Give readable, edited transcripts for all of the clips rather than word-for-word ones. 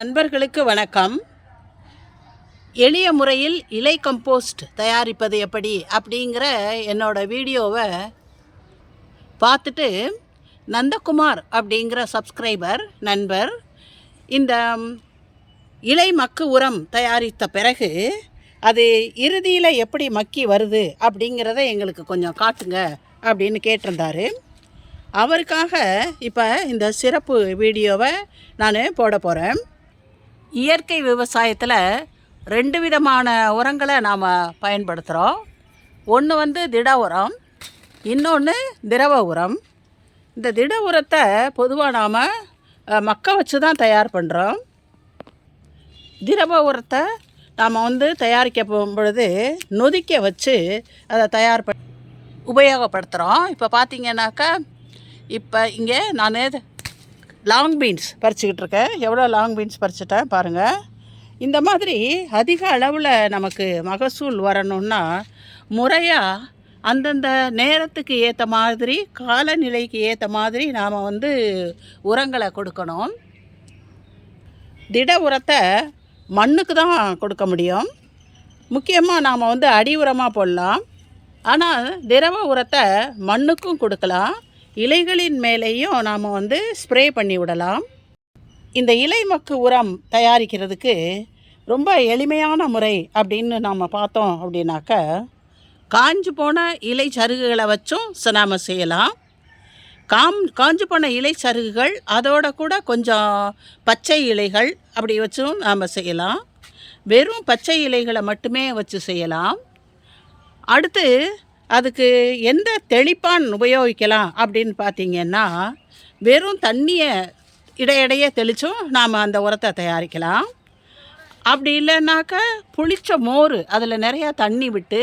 நண்பர்களுக்கு வணக்கம். எளிய முறையில் இலை கம்போஸ்ட் தயாரிப்பது எப்படி அப்படிங்கிற என்னோட வீடியோவை பார்த்துட்டு நந்தகுமார் அப்படிங்கிற சப்ஸ்கிரைபர் நண்பர் இந்த இலை மக்கு உரம் தயாரித்த பிறகு அது இறுதியில் எப்படி மக்கி வருது அப்படிங்கிறத எங்களுக்கு கொஞ்சம் காட்டுங்க அப்படின்னு கேட்டிருந்தார். அவருக்காக இப்போ இந்த சிறப்பு வீடியோவை நான் போட போகிறேன். இயற்கை விவசாயத்தில் 2 விதமான உரங்களை நாம் பயன்படுத்துகிறோம். ஒன்று திட உரம், இன்னொன்று திரவ உரம். இந்த திட உரத்தை பொதுவாக நாம் மக்க வச்சு தான் தயார் பண்ணுறோம். திரவ உரத்தை நாம் தயாரிக்க பொழுது நொதிக்க வச்சு அதை தயார் உபயோகப்படுத்துகிறோம். இப்போ பார்த்திங்கன்னாக்கா இப்போ இங்கே நான் லாங் பீன்ஸ் பறிச்சுக்கிட்டு இருக்கேன். எவ்வளோ லாங் பீன்ஸ் பறிச்சிட்டேன் பாருங்கள். இந்த மாதிரி அதிக அளவில் நமக்கு மகசூல் வரணுன்னா முறையாக அந்தந்த நேரத்துக்கு ஏற்ற மாதிரி காலநிலைக்கு ஏற்ற மாதிரி நாம் உரங்களை கொடுக்கணும். திட உரத்தை மண்ணுக்கு தான் கொடுக்க முடியும். முக்கியமாக நாம் அடி உரமாக போடலாம். ஆனால் திரவ உரத்தை மண்ணுக்கும் கொடுக்கலாம், இலைகளின் மேலேயும் நாம் ஸ்ப்ரே பண்ணி விடலாம். இந்த இலை மக்கு உரம் தயாரிக்கிறதுக்கு ரொம்ப எளிமையான முறை அப்படின்னு நாம் பார்த்தோம் அப்படின்னாக்க, காஞ்சு போன இலை சருகுகளை வச்சும் நாம் செய்யலாம். காஞ்சு போன இலை சருகுகள் அதோட கூட கொஞ்சம் பச்சை இலைகள் அப்படி வச்சும் நாம் செய்யலாம். வெறும் பச்சை இலைகளை மட்டுமே வச்சு செய்யலாம். அடுத்து அதுக்கு எந்த தெளிப்பான் உபயோகிக்கலாம் அப்படின்னு பார்த்திங்கன்னா, வெறும் தண்ணியை இடையிடையே தெளித்தும் நாம் அந்த உரத்தை தயாரிக்கலாம். அப்படி இல்லைன்னாக்கா புளிச்ச மோர் அதில் நிறையா தண்ணி விட்டு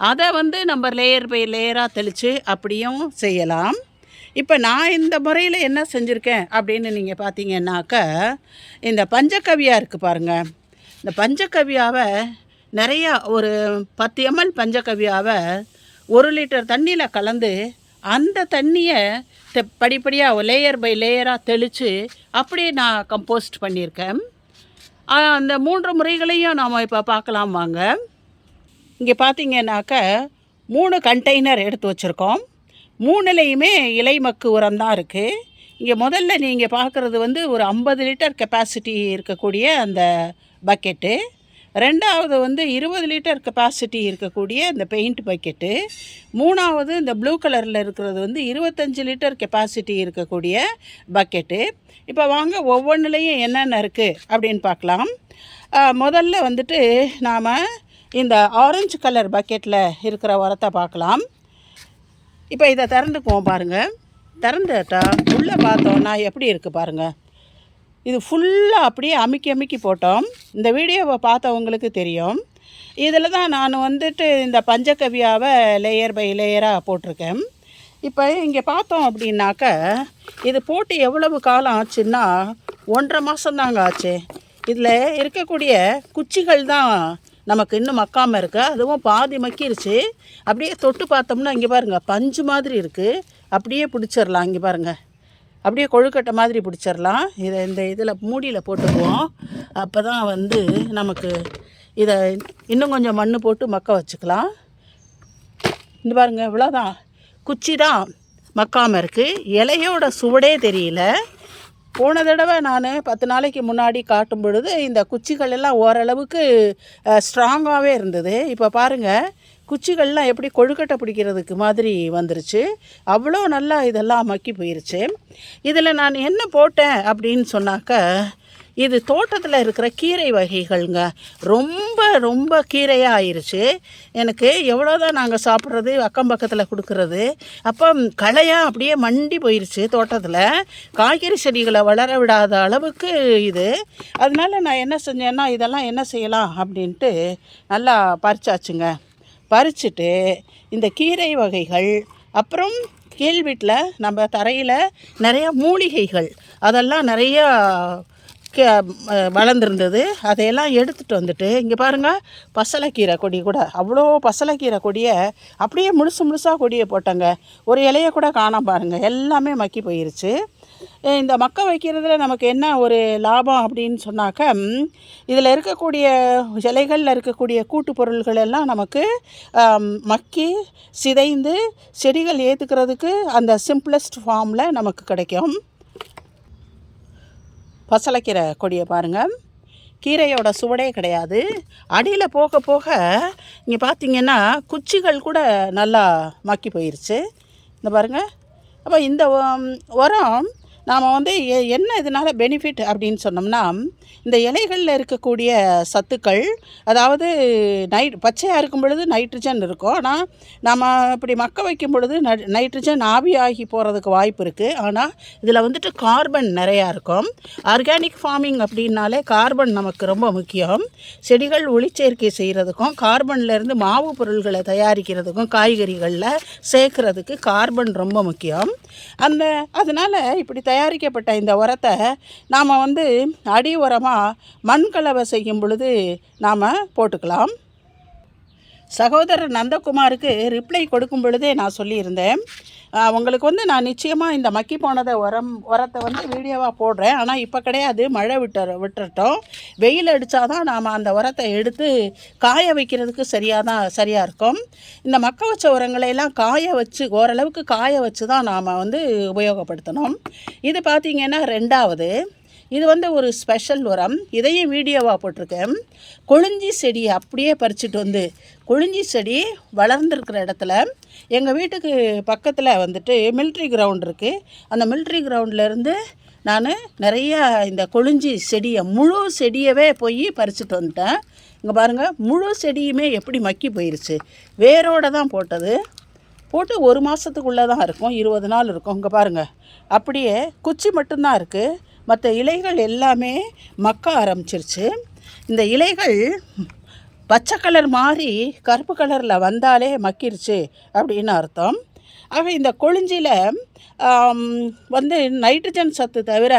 அதை நம்ம லேயர் பை லேயராக தெளித்து அப்படியும் செய்யலாம். இப்போ நான் இந்த முறையில் என்ன செஞ்சுருக்கேன் அப்படின்னு நீங்கள் பார்த்தீங்கன்னாக்கா, இந்த பஞ்சகவ்யா இருக்குது பாருங்கள். இந்த பஞ்சகவ்யாவை நிறையா ஒரு 10 ml பஞ்சகவ்யாவை 1 லிட்டர் தண்ணியில் கலந்து அந்த தண்ணியை படிப்படியாக லேயர் பை லேயராக தெளித்து அப்படியே நான் கம்போஸ்ட் பண்ணியிருக்கேன். அந்த 3 முறைகளையும் நாம் இப்போ பார்க்கலாம் வாங்க. இங்கே பார்த்திங்கன்னாக்க 3 கண்டெய்னர் எடுத்து வச்சுருக்கோம். 3லையுமே இலை மக்கு உரம் தான் இருக்குது. இங்கே முதல்ல நீங்கள் பார்க்குறது ஒரு 50 லிட்டர் கெப்பாசிட்டி இருக்கக்கூடிய அந்த பக்கெட்டு. ரெண்டாவது 20 லிட்டர் கெப்பாசிட்டி இருக்கக்கூடிய இந்த பெயிண்ட் பக்கெட்டு. மூணாவது இந்த ப்ளூ கலரில் இருக்கிறது 25 லிட்டர் கெப்பாசிட்டி இருக்கக்கூடிய பக்கெட்டு. இப்போ வாங்க ஒவ்வொன்றுலேயும் என்னென்ன இருக்குது அப்படின்னு பார்க்கலாம். முதல்ல நாம் இந்த ஆரஞ்சு கலர் பக்கெட்டில் இருக்கிற உரத்தை பார்க்கலாம். இப்போ இதை திறந்துக்குவோம் பாருங்கள். திறந்துட்டா உள்ளே பார்த்தோன்னா எப்படி இருக்குது பாருங்கள். இது ஃபுல்லாக அப்படியே அமுக்கி போட்டோம். இந்த வீடியோவை பார்த்தவங்களுக்கு தெரியும். இதில் தான் நான் இந்த பஞ்சகவ்யாவை லேயர் பை லேயராக போட்டிருக்கேன். இப்போ இங்கே பார்த்தோம் அப்படின்னாக்க, இது போட்டு எவ்வளவு காலம் ஆச்சுன்னா 1.5 மாதம்தாங்க ஆச்சு. இதில் இருக்கக்கூடிய குச்சிகள் தான் நமக்கு இன்னும் மக்காமல் இருக்குது. அதுவும் பாதி மக்கிருச்சு. அப்படியே தொட்டு பார்த்தோம்னா இங்கே பாருங்கள், பஞ்சு மாதிரி இருக்குது. அப்படியே பிடிச்சிடலாம். இங்கே பாருங்கள், அப்படியே கொழுக்கட்டை மாதிரி பிடிச்சிடலாம். இதை இந்த இதில் மூடியில் போட்டுக்குவோம். அப்போ தான் நமக்கு இதை இன்னும் கொஞ்சம் மண் போட்டு மக்க வச்சுக்கலாம். இந்த பாருங்கள், இவ்வளோதான். குச்சி தான் மக்காமல் இருக்குது. இலையோட சுவடே தெரியல. போன தடவை நான் 10 நாளைக்கு முன்னாடி காட்டும் பொழுது இந்த குச்சிகள் எல்லாம் ஓரளவுக்கு ஸ்ட்ராங்காகவே இருந்தது. இப்போ பாருங்கள், குச்சிகள்லாம் எப்படி கொழுக்கட்டை பிடிக்கிறதுக்கு மாதிரி வந்துருச்சு. அவ்வளோ நல்லா இதெல்லாம் மக்கி போயிருச்சு. இதில் நான் என்ன போட்டேன் அப்படின்னு சொன்னாக்க, இது தோட்டத்தில் இருக்கிற கீரை வகைகள்ங்க. ரொம்ப கீரையாக ஆயிடுச்சு. எனக்கு எவ்வளோதான் நாங்கள் சாப்பிட்றது, அக்கம் பக்கத்தில் கொடுக்குறது. அப்போ களையாக அப்படியே மண்டி போயிடுச்சு. தோட்டத்தில் காய்கறி செடிகளை வளர விடாத அளவுக்கு இது. அதனால நான் என்ன செஞ்சேன்னா, இதெல்லாம் என்ன செய்யலாம் அப்படின்ட்டு நல்லா பறிச்சாச்சுங்க. பறிச்சுட்டு இந்த கீரை வகைகள், அப்புறம் கீழ் வீட்டில் நம்ம தரையில் நிறையா மூலிகைகள் அதெல்லாம் நிறையா வளர்ந்துருந்தது. அதையெல்லாம் எடுத்துகிட்டு வந்துட்டு இங்கே பாருங்கள், பசலைக்கீரை கொடி கூட அவ்வளோ பசலைக்கீரை கொடியை அப்படியே முழுசாக கொடியை போட்டாங்க. ஒரு இலையை கூட காணாம பாருங்கள், எல்லாமே மக்கி போயிருச்சு. இந்த மக்க வைக்கிறதுல நமக்கு என்ன ஒரு லாபம் அப்படின்னு சொன்னாக்க, இதில் இருக்கக்கூடிய இலைகளில் இருக்கக்கூடிய கூட்டு பொருள்கள் எல்லாம் நமக்கு மக்கி சிதைந்து செடிகள் ஏற்றுக்கிறதுக்கு அந்த சிம்பிளஸ்ட் ஃபார்மில் நமக்கு கிடைக்கும். பசலைக்கீரை கொடியை பாருங்கள், கீரையோட சுவடே கிடையாது. அடியில் போக போக இங்கே பார்த்திங்கன்னா குச்சிகள் கூட நல்லா மக்கி போயிடுச்சு. இந்த பாருங்கள். அப்போ இந்த உரம் நாம் வந்து என்ன இதனால் பெனிஃபிட் அப்படின்னு சொன்னோம்னா, இந்த இலைகளில் இருக்கக்கூடிய சத்துக்கள், அதாவது பச்சையாக இருக்கும் பொழுது நைட்ரஜன் இருக்கும். ஆனால் நம்ம இப்படி மக்க வைக்கும் பொழுது நைட்ரஜன் ஆவியாகி போகிறதுக்கு வாய்ப்பு இருக்குது. ஆனால் இதில் வந்துட்டு கார்பன் நிறையா இருக்கும். ஆர்கானிக் ஃபார்மிங் அப்படின்னாலே கார்பன் நமக்கு ரொம்ப முக்கியம். செடிகள் ஒளிச்சேர்க்கை செய்கிறதுக்கும் கார்பன்லேருந்து மாவு பொருள்களை தயாரிக்கிறதுக்கும் காய்கறிகளில் சேர்க்குறதுக்கு கார்பன் ரொம்ப முக்கியம். அதனால் இப்படி தயாரிக்கப்பட்ட இந்த உரத்தை நாம் வந்து அடி உரமாக மண்கலவை செய்யும் பொழுது நாம் போட்டுக்கலாம். சகோதரர் நந்தகுமாருக்கு ரிப்ளை கொடுக்கும் பொழுதே நான் சொல்லியிருந்தேன், உங்களுக்கு வந்து நான் நிச்சயமாக இந்த மக்கி போனதை உரத்தை வந்து வீடியோவாக போடுறேன். ஆனால் இப்போ கிடையாது, மழை விட்டுறட்டும். வெயில் அடித்தா தான் நாம் அந்த உரத்தை எடுத்து காய வைக்கிறதுக்கு சரியாக இருக்கும். இந்த மக்க வச்ச உரங்களையெல்லாம் காய வச்சு, ஓரளவுக்கு காய வச்சு தான் நாம் வந்து உபயோகப்படுத்தணும். இது பார்த்திங்கன்னா 2வது. இது வந்து ஒரு ஸ்பெஷல் உரம். இதையும் வீடியோவாக போட்டிருக்கேன். கொழிஞ்சி செடி அப்படியே பறிச்சுட்டு வந்து, கொழிஞ்சி செடி வளர்ந்துருக்கிற இடத்துல எங்கள் வீட்டுக்கு பக்கத்தில் வந்துட்டு மிலிட்ரி கிரவுண்ட் இருக்குது. அந்த மிலிட்ரி கிரவுண்ட்லேருந்து நான் நிறையா இந்த கொழிஞ்சி செடியை, முழு செடியவே போய் பறிச்சுட்டு வந்துட்டேன். இங்கே பாருங்கள், முழு செடியுமே எப்படி மக்கி போயிடுச்சு. வேரோடு தான் போட்டது. போட்டு 1 மாதத்துக்குள்ளே தான் இருக்கும், 20 நாள் இருக்கும். இங்கே பாருங்கள், அப்படியே குச்சி மட்டும்தான் இருக்குது. மற்ற இலைகள் எல்லாமே மக்க ஆரம்பிச்சிருச்சு. இந்த இலைகள் பச்சை கலர் மாறி கருப்பு கலரில் வந்தாலே மக்கிருச்சு அப்படின்னு அர்த்தம். ஆக இந்த கொழிஞ்சியில் வந்து நைட்ரஜன் சத்து தவிர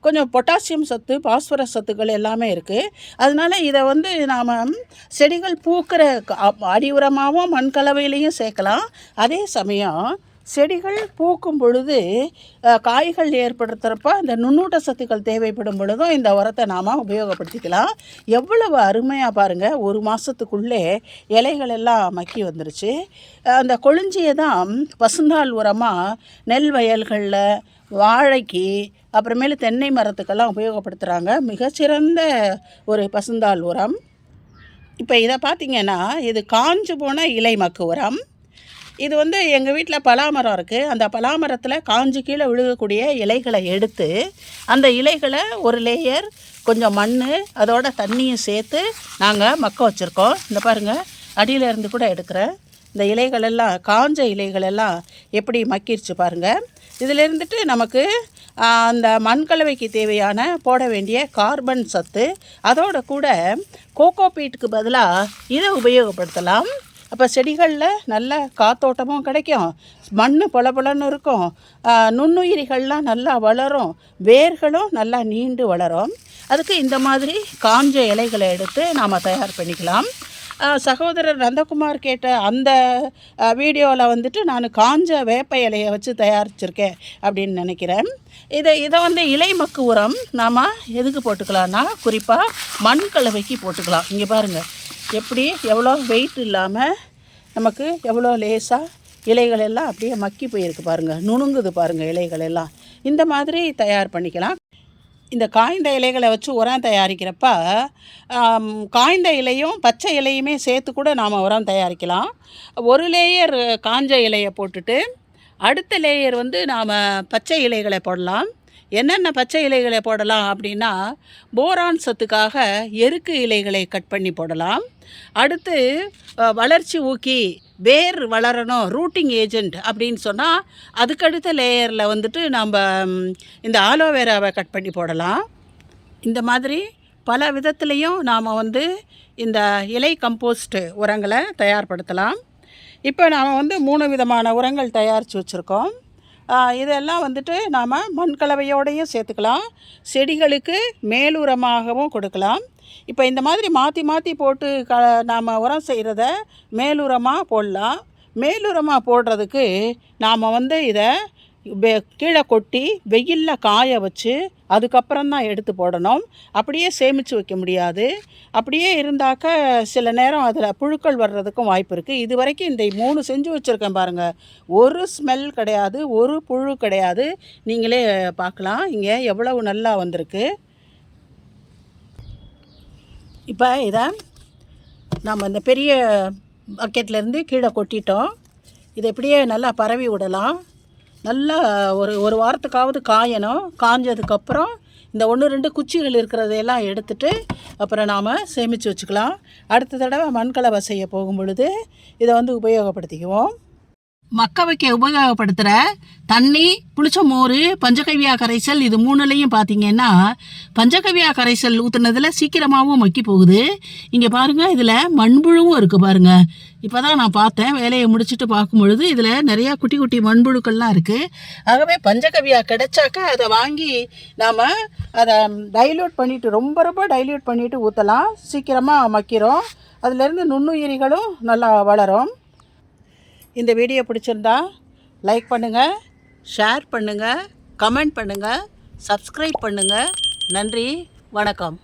கொஞ்சம் பொட்டாசியம் சத்து, பாஸ்பரஸ் சத்துக்கள் எல்லாமே இருக்குது. அதனால் இதை வந்து நாம் செடிகள் பூக்கிற அடி உரமாகவும் மண் கலவையிலையும் சேர்க்கலாம். அதே சமயம் செடிகள் பூக்கும் பொழுது காய்கள் ஏற்படுத்துகிறப்ப அந்த நுண்ணூட்ட சத்துக்கள் தேவைப்படும் பொழுதும் இந்த உரத்தை நாம் உபயோகப்படுத்திக்கலாம். எவ்வளவு அருமையாக பாருங்கள், 1 மாதத்துக்குள்ளே இலைகள் எல்லாம் மக்கி வந்துருச்சு. அந்த கொழிஞ்சியை தான் பசுந்தாள் உரமாக நெல் வயல்களில், வாழைக்கு, அப்புறமேலு தென்னை மரத்துக்கெல்லாம் உபயோகப்படுத்துகிறாங்க. மிகச்சிறந்த ஒரு பசுந்தாள் உரம். இப்போ இதை பார்த்திங்கன்னா, இது காஞ்சு போன இலை மக்கு உரம். இது வந்து எங்கள் வீட்டில் பலாமரம் இருக்குது. அந்த பலாமரத்தில் காஞ்சு கீழே விழுகக்கூடிய இலைகளை எடுத்து, அந்த இலைகளை ஒரு லேயர் கொஞ்சம் மண் அதோட தண்ணியும் சேர்த்து நாங்கள் மக்க வச்சுருக்கோம். இந்த பாருங்கள், அடியில் இருந்து கூட எடுக்கிறேன். இந்த இலைகளெல்லாம், காஞ்ச இலைகளெல்லாம் எப்படி மக்கிடுச்சு பாருங்கள். இதில் இருந்துட்டு நமக்கு அந்த மண்கலவைக்கு தேவையான போட வேண்டிய கார்பன் சத்து, அதோட கூட கோகோபீட்டுக்கு பதிலாக இதை உபயோகப்படுத்தலாம். அப்போ செடிகளில் நல்ல காத்தோட்டமும் கிடைக்கும், மண் பொலன்னு இருக்கும், நுண்ணுயிரிகள்லாம் நல்லா வளரும், வேர்களும் நல்லா நீண்டு வளரும். அதுக்கு இந்த மாதிரி காஞ்ச இலைகளை எடுத்து நாம் தயார் பண்ணிக்கலாம். சகோதரர் நந்தகுமார் கேட்ட அந்த வீடியோவில் வந்துட்டு நான் காஞ்ச வேப்ப இலையை வச்சு தயாரிச்சிருக்கேன் அப்படின்னு நினைக்கிறேன். இதை வந்து இலை மக்கு உரம் நாம் எதுக்கு போட்டுக்கலான்னா, குறிப்பாக மண் கலவைக்கு போட்டுக்கலாம். இங்கே பாருங்கள், எப்படி எவ்வளோ வெயிட் இல்லாமல் நமக்கு எவ்வளோ லேசாக இலைகள் எல்லாம் அப்படியே மக்கி போயிருக்கு பாருங்கள், நுணுங்குது பாருங்கள் இலைகள் எல்லாம். இந்த மாதிரி தயார் பண்ணிக்கலாம். இந்த காய்ந்த இலைகளை வச்சு உரம் தயாரிக்கிறப்ப காய்ந்த இலையும் பச்சை இலையுமே சேர்த்து கூட நாம் உரம் தயாரிக்கலாம். ஒரு லேயர் காஞ்ச இலையை போட்டுட்டு அடுத்த லேயர் வந்து நாம் பச்சை இலைகளை போடலாம். என்னென்ன பச்சை இலைகளை போடலாம் அப்படின்னா, போரான் சத்துக்காக எருக்கு இலைகளை கட் பண்ணி போடலாம். அடுத்து வளர்ச்சி ஊக்கி வேர் வளரணும், ரூட்டிங் ஏஜெண்ட் அப்படின்னு சொன்னால் அதுக்கடுத்த லேயரில் வந்துட்டு நம்ம இந்த ஆலோவேராவை கட் பண்ணி போடலாம். இந்த மாதிரி பல விதத்துலேயும் நாம் வந்து இந்த இலை கம்போஸ்ட் உரங்களை தயார்படுத்தலாம். இப்போ நாம் வந்து 3 விதமான உரங்கள் தயாரித்து வச்சுருக்கோம். இதெல்லாம் வந்துட்டு நாம் மண்கலவையோடையும் சேர்த்துக்கலாம், செடிகளுக்கு மேலுரமாகவும் கொடுக்கலாம். இப்போ இந்த மாதிரி மாற்றி மாற்றி போட்டு நாம் உரம் செய்கிறத மேலுரமாக போடலாம். மேலுரமாக போடுறதுக்கு நாம் வந்து இதை கீழே கொட்டி வெயிலில் காய வச்சு அதுக்கப்புறம் தான் எடுத்து போடணும். அப்படியே சேமித்து வைக்க முடியாது. அப்படியே இருந்தாக்க சில நேரம் அதில் புழுக்கள் வர்றதுக்கும் வாய்ப்பு இருக்குது. இது வரைக்கும் இந்த 3 செஞ்சு வச்சுருக்கேன் பாருங்கள். ஒரு ஸ்மெல் கிடையாது, ஒரு புழு கிடையாது. நீங்களே பார்க்கலாம் இங்கே எவ்வளவு நல்லா வந்திருக்கு. இப்போ இதை நம்ம இந்த பெரிய பக்கெட்லேருந்து கீழே கொட்டிட்டோம். இதை இப்படியே நல்லா பரவி விடலாம். நல்லா ஒரு வாரத்துக்காவது காயணும். காஞ்சதுக்கப்புறம் இந்த 1-2 குச்சிகள் இருக்கிறதையெல்லாம் எடுத்துட்டு அப்புறம் நாம் சேமித்து வச்சுக்கலாம். அடுத்த தடவை மண்கலவை செய்ய போகும் பொழுது இதை உபயோகப்படுத்திக்குவோம். மக்க வைக்க உபயோகப்படுத்துகிற தண்ணி, புளிச்ச மோர், பஞ்சகவ்யா கரைசல், இது 3லையும் பார்த்தீங்கன்னா பஞ்சகவ்யா கரைசல் ஊற்றுனதில் சீக்கிரமாகவும் மக்கி போகுது. இங்கே பாருங்கள், இதில் மண்புழுவும் இருக்குது பாருங்கள். இப்போ தான் நான் பார்த்தேன், வேலையை முடிச்சுட்டு பார்க்கும் பொழுது இதில் நிறையா குட்டி குட்டி மண்புழுக்கள்லாம் இருக்குது. ஆகவே பஞ்சகவ்யா கிடைச்சாக்க அதை வாங்கி நாம் அதை டைல்யூட் பண்ணிவிட்டு ரொம்ப டைல்யூட் பண்ணிவிட்டு ஊற்றலாம். சீக்கிரமாக மக்கிரும். அதிலேருந்து நுண்ணுயிரிகளும் நல்லா வளரும். இந்த வீடியோ பிடிச்சிருந்தா லைக் பண்ணுங்கள், ஷேர் பண்ணுங்கள், கமெண்ட் பண்ணுங்கள், சப்ஸ்கிரைப் பண்ணுங்கள். நன்றி, வணக்கம்.